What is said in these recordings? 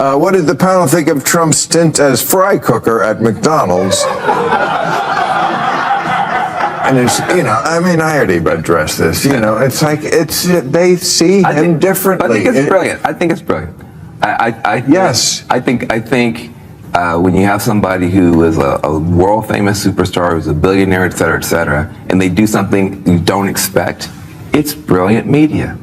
What did the panel think of Trump's stint as fry cooker at McDonald's? And it's, I mean, I already addressed this, it's like, they see him differently. I think it's brilliant. I think it's brilliant. Yes. I think when you have somebody who is a world famous superstar, who's a billionaire, et cetera, and they do something you don't expect, it's brilliant media.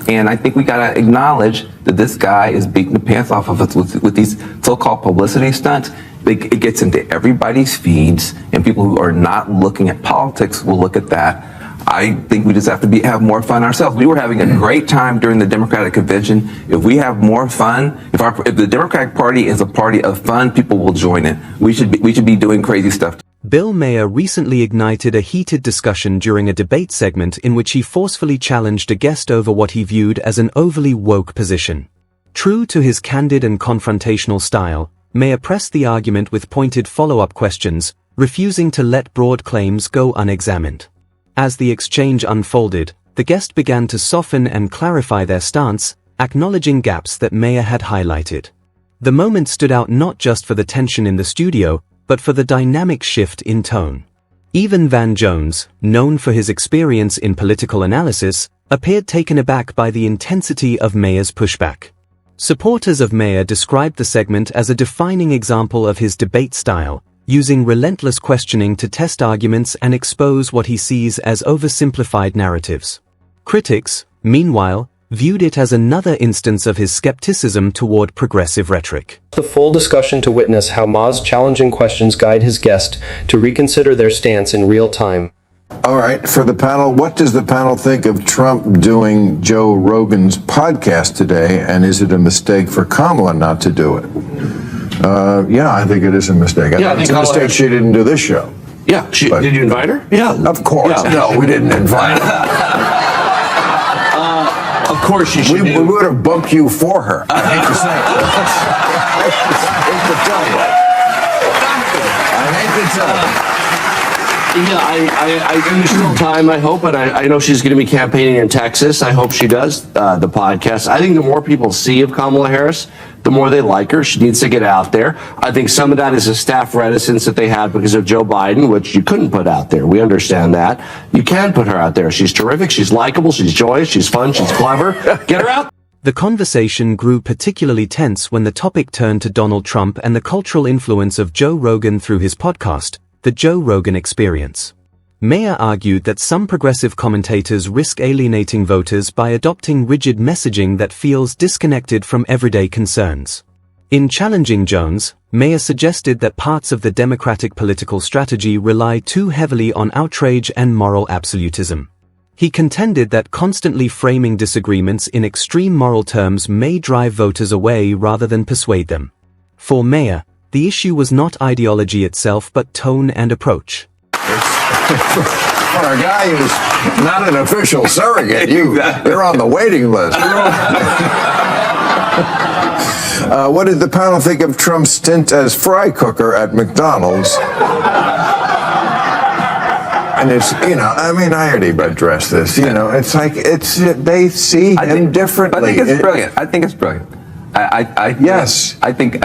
And I think we got to acknowledge that this guy is beating the pants off of us with these so-called publicity stunts. It gets into everybody's feeds, and people who are not looking at politics will look at that. I think we just have to have more fun ourselves. We were having a great time during the Democratic convention. If we have more fun, if the Democratic Party is a party of fun, people will join it. We should be doing crazy stuff. Bill Maher recently ignited a heated discussion during a debate segment in which he forcefully challenged a guest over what he viewed as an overly woke position. True to his candid and confrontational style, Maher pressed the argument with pointed follow-up questions, refusing to let broad claims go unexamined. As the exchange unfolded, the guest began to soften and clarify their stance, acknowledging gaps that Maher had highlighted. The moment stood out not just for the tension in the studio, but for the dynamic shift in tone. Even Van Jones, known for his experience in political analysis, appeared taken aback by the intensity of Maher's pushback. Supporters of Maher described the segment as a defining example of his debate style, using relentless questioning to test arguments and expose what he sees as oversimplified narratives. Critics, meanwhile, viewed it as another instance of his skepticism toward progressive rhetoric. The full discussion to witness how Ma's challenging questions guide his guest to reconsider their stance in real time. All right, for the panel, what does the panel think of Trump doing Joe Rogan's podcast today, and is it a mistake for Kamala not to do it? Yeah, I think it is a mistake. I think it's a mistake she didn't do this show. Yeah, did you invite her? Yeah, of course. Yeah. No, we didn't invite her. Of course she should. We would have bumped you for her. I hate to say it. I hate to tell you. Yeah, I there's still time, I hope, but I know she's going to be campaigning in Texas. I hope she does the podcast. I think the more people see of Kamala Harris, the more they like her. She needs to get out there. I think some of that is a staff reticence that they had because of Joe Biden, which you couldn't put out there. We understand that. You can put her out there. She's terrific. She's likable. She's joyous. She's fun. She's clever. Get her out. The conversation grew particularly tense when the topic turned to Donald Trump and the cultural influence of Joe Rogan through his podcast, The Joe Rogan Experience. Maher argued that some progressive commentators risk alienating voters by adopting rigid messaging that feels disconnected from everyday concerns. In challenging Jones, Maher suggested that parts of the Democratic political strategy rely too heavily on outrage and moral absolutism. He contended that constantly framing disagreements in extreme moral terms may drive voters away rather than persuade them. For Maher, the issue was not ideology itself but tone and approach. For a guy who's not an official surrogate, you're on the waiting list. What did the panel think of Trump's stint as fry cooker at McDonald's? And it's, I mean, I already addressed this, it's like, they see him differently. I think it's brilliant. I think it's brilliant. Yes. I think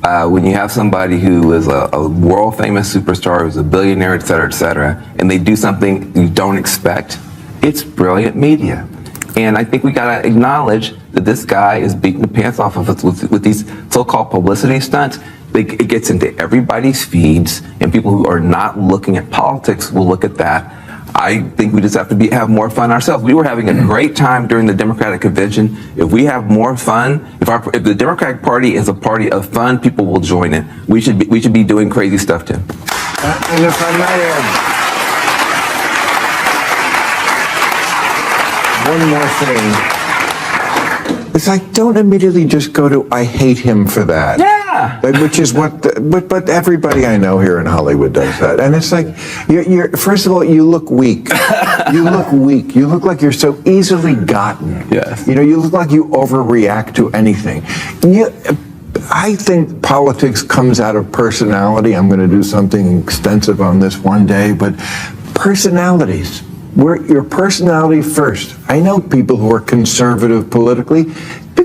when you have somebody who is a world famous superstar, who's a billionaire, et cetera, and they do something you don't expect, it's brilliant media. And I think we got to acknowledge that this guy is beating the pants off of us with these so-called publicity stunts. It gets into everybody's feeds, and people who are not looking at politics will look at that. I think we just have to have more fun ourselves. We were having a great time during the Democratic convention. If we have more fun, if the Democratic Party is a party of fun, people will join it. We should be doing crazy stuff, Tim. And if I may add one more thing. It's like, don't immediately just go to, I hate him for that. Yeah. Which is but everybody I know here in Hollywood does that. And it's like, you're first of all, you look weak. You look weak. You look like you're so easily gotten. Yes. You look like you overreact to anything. I think politics comes out of personality. I'm going to do something extensive on this one day, but personalities. Your personality first. I know people who are conservative politically.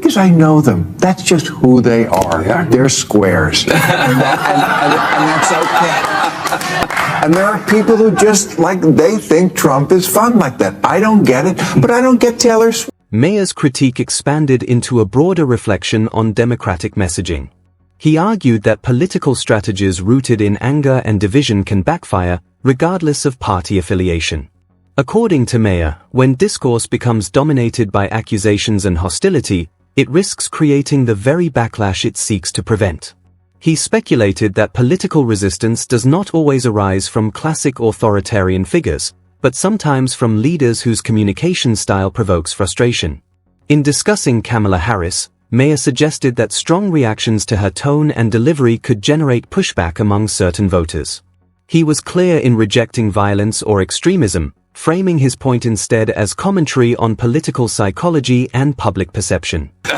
because I know them. That's just who they are. Yeah. They're squares. and that's okay. And there are people who just, like, they think Trump is fun like that. I don't get it, but I don't get Taylor Swift. Mayer's critique expanded into a broader reflection on Democratic messaging. He argued that political strategies rooted in anger and division can backfire, regardless of party affiliation. According to Maher, when discourse becomes dominated by accusations and hostility, it risks creating the very backlash it seeks to prevent. He speculated that political resistance does not always arise from classic authoritarian figures, but sometimes from leaders whose communication style provokes frustration. In discussing Kamala Harris, Maher suggested that strong reactions to her tone and delivery could generate pushback among certain voters. He was clear in rejecting violence or extremism, framing his point instead as commentary on political psychology and public perception. Not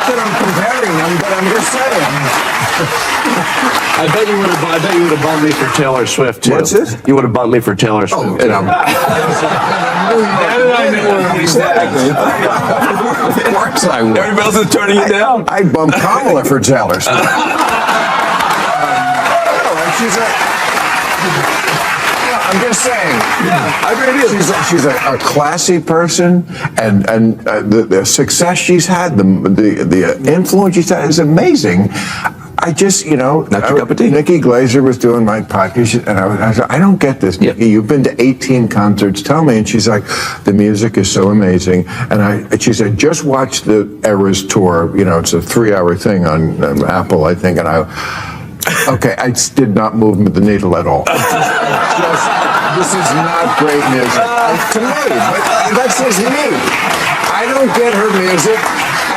that I'm comparing them, but I'm just saying. I bet you would have bumped me for Taylor Swift too. What's this? You would have bumped me for Taylor Swift. Oh, too. Exactly. Of course I would. Everybody else is turning you down. I'd bump Kamala for Taylor Swift. I'm just saying. I agree with you. She's a classy person, and the success she's had, the influence she's had is amazing. I just, Not your cup of tea. Nikki Glaser was doing my podcast, and I said, I don't get this, Nikki. You've been to 18 concerts. Tell me. And she's like, the music is so amazing. And she said, just watch the Eras tour. It's a 3-hour thing on Apple, I think. And okay, I did not move the needle at all. This is not great music to me, but that's just me. I don't get her music,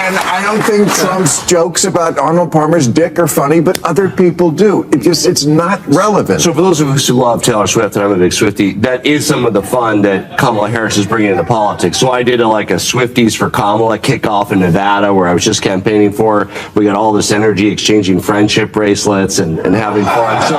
and I don't think Trump's jokes about Arnold Palmer's dick are funny, but other people do. It's not relevant. So for those of us who love Taylor Swift, and I'm a big Swiftie, that is some of the fun that Kamala Harris is bringing into politics. So I did a Swifties for Kamala kickoff in Nevada, where I was just campaigning for her. We got all this energy, exchanging friendship bracelets and having fun. So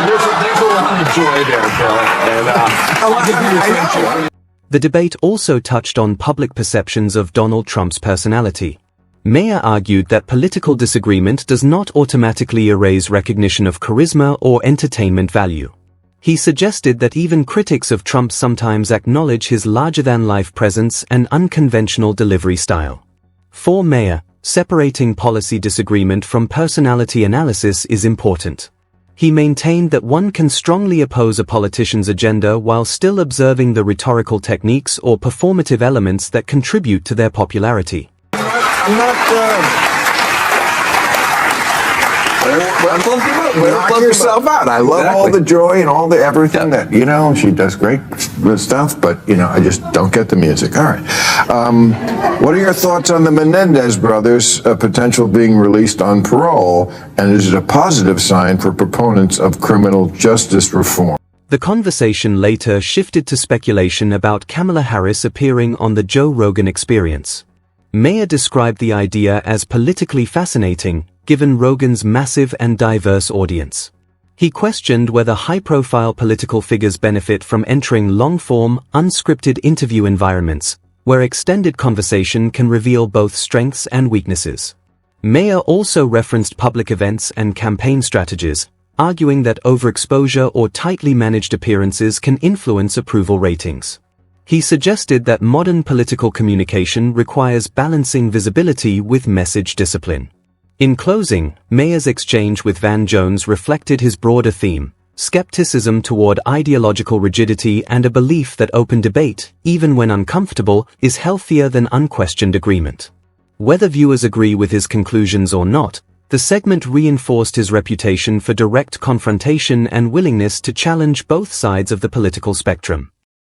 there's a lot of joy there, Bill. And I know. The debate also touched on public perceptions of Donald Trump's personality. Maher argued that political disagreement does not automatically erase recognition of charisma or entertainment value. He suggested that even critics of Trump sometimes acknowledge his larger-than-life presence and unconventional delivery style. For Maher, separating policy disagreement from personality analysis is important. He maintained that one can strongly oppose a politician's agenda while still observing the rhetorical techniques or performative elements that contribute to their popularity. I'm not. Knock yourself out. I love all the joy and all the everything that, she does great stuff, but, I just don't get the music. All right. What are your thoughts on the Menendez brothers' potential being released on parole, and is it a positive sign for proponents of criminal justice reform? The conversation later shifted to speculation about Kamala Harris appearing on the Joe Rogan Experience. Maher described the idea as politically fascinating, given Rogan's massive and diverse audience. He questioned whether high-profile political figures benefit from entering long-form, unscripted interview environments, where extended conversation can reveal both strengths and weaknesses. Maher also referenced public events and campaign strategies, arguing that overexposure or tightly managed appearances can influence approval ratings. He suggested that modern political communication requires balancing visibility with message discipline. In closing, Maher's exchange with Van Jones reflected his broader theme: skepticism toward ideological rigidity and a belief that open debate, even when uncomfortable, is healthier than unquestioned agreement. Whether viewers agree with his conclusions or not, the segment reinforced his reputation for direct confrontation and willingness to challenge both sides of the political spectrum.